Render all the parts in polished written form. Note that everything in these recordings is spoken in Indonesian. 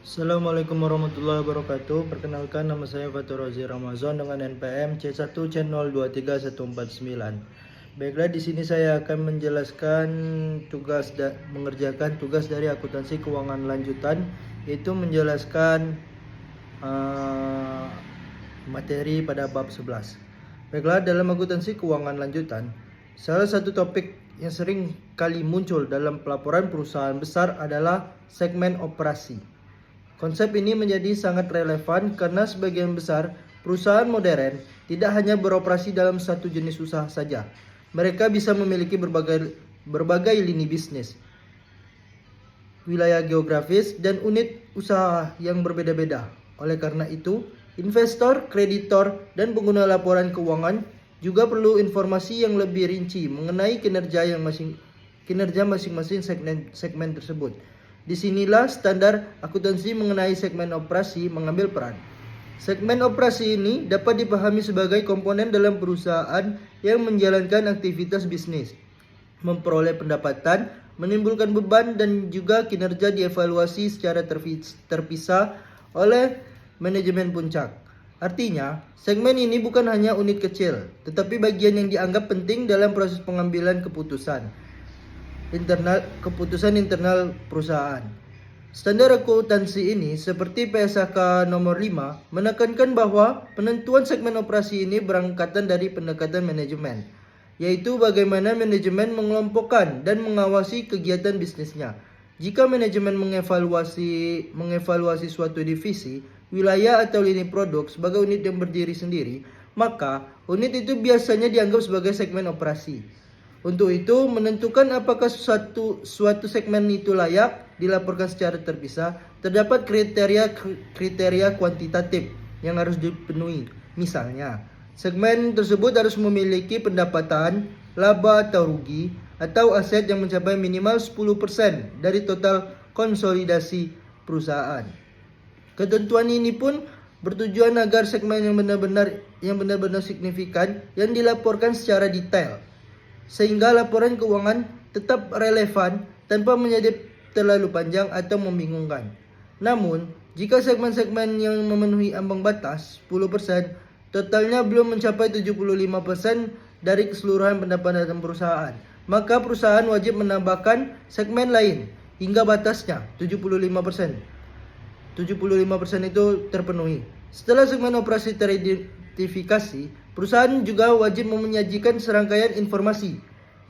Assalamualaikum warahmatullahi wabarakatuh. Perkenalkan, nama saya Fatur Rozi Ramazan dengan NPM C1C023149. Baiklah, di sini saya akan menjelaskan mengerjakan tugas dari akuntansi keuangan lanjutan, yaitu menjelaskan materi pada bab 11. Baiklah, dalam akuntansi keuangan lanjutan, salah satu topik yang sering kali muncul dalam pelaporan perusahaan besar adalah segmen operasi. Konsep ini menjadi sangat relevan karena sebagian besar perusahaan modern tidak hanya beroperasi dalam satu jenis usaha saja. Mereka bisa memiliki berbagai lini bisnis, wilayah geografis, dan unit usaha yang berbeda-beda. Oleh karena itu, investor, kreditor, dan pengguna laporan keuangan juga perlu informasi yang lebih rinci mengenai kinerja masing-masing segmen tersebut. Disinilah standar akuntansi mengenai segmen operasi mengambil peran. Segmen operasi ini dapat dipahami sebagai komponen dalam perusahaan yang menjalankan aktivitas bisnis, memperoleh pendapatan, menimbulkan beban, dan juga kinerja dievaluasi secara terpisah oleh manajemen puncak. Artinya, segmen ini bukan hanya unit kecil, tetapi bagian yang dianggap penting dalam proses pengambilan keputusan internal perusahaan. Standar akuntansi ini seperti PSAK nomor 5 menekankan bahwa penentuan segmen operasi ini berangkatan dari pendekatan manajemen, yaitu bagaimana manajemen mengelompokkan dan mengawasi kegiatan bisnisnya. Jika manajemen mengevaluasi suatu divisi, wilayah atau lini produk sebagai unit yang berdiri sendiri, maka unit itu biasanya dianggap sebagai segmen operasi. Untuk itu, menentukan apakah suatu segmen itu layak dilaporkan secara terpisah, terdapat kriteria kuantitatif yang harus dipenuhi. Misalnya, segmen tersebut harus memiliki pendapatan, laba atau rugi, atau aset yang mencapai minimal 10% dari total konsolidasi perusahaan. Ketentuan ini pun bertujuan agar segmen yang benar-benar signifikan yang dilaporkan secara detail, sehingga laporan keuangan tetap relevan tanpa menjadi terlalu panjang atau membingungkan. Namun, jika segmen-segmen yang memenuhi ambang batas 10%, totalnya belum mencapai 75% dari keseluruhan pendapatan perusahaan, maka perusahaan wajib menambahkan segmen lain hingga batasnya 75%. 75% itu terpenuhi. Setelah segmen operasi teridentifikasi, perusahaan juga wajib menyajikan serangkaian informasi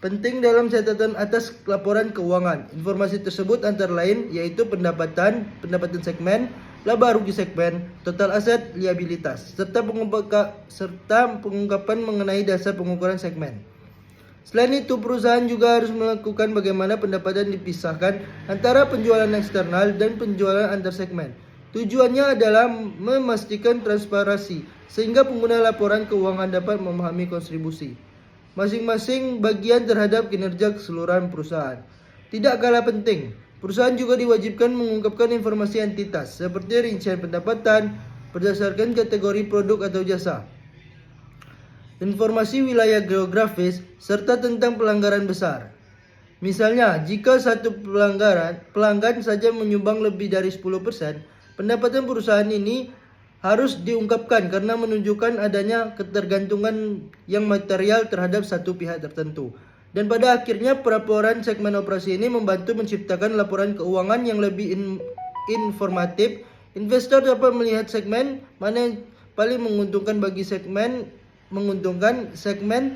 penting dalam catatan atas laporan keuangan. Informasi tersebut antara lain yaitu pendapatan segmen, laba rugi segmen, total aset, liabilitas, serta pengungkapan mengenai dasar pengukuran segmen. Selain itu, perusahaan juga harus melakukan bagaimana pendapatan dipisahkan antara penjualan eksternal dan penjualan antar segmen. Tujuannya adalah memastikan transparansi sehingga pengguna laporan keuangan dapat memahami kontribusi masing-masing bagian terhadap kinerja keseluruhan perusahaan. Tidak kalah penting, perusahaan juga diwajibkan mengungkapkan informasi entitas seperti rincian pendapatan berdasarkan kategori produk atau jasa, informasi wilayah geografis, serta tentang pelanggaran besar. Misalnya, jika satu pelanggan saja menyumbang lebih dari 10%, pendapatan perusahaan ini harus diungkapkan karena menunjukkan adanya ketergantungan yang material terhadap satu pihak tertentu. Dan pada akhirnya, pelaporan segmen operasi ini membantu menciptakan laporan keuangan yang lebih informatif. Investor dapat melihat segmen mana yang paling menguntungkan segmen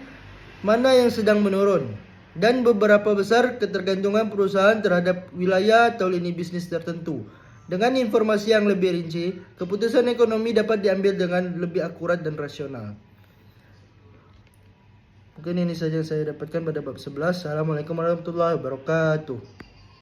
mana yang sedang menurun, dan beberapa besar ketergantungan perusahaan terhadap wilayah atau lini bisnis tertentu. Dengan informasi yang lebih rinci, keputusan ekonomi dapat diambil dengan lebih akurat dan rasional. Mungkin ini saja yang saya dapatkan pada bab 11. Assalamualaikum warahmatullahi wabarakatuh.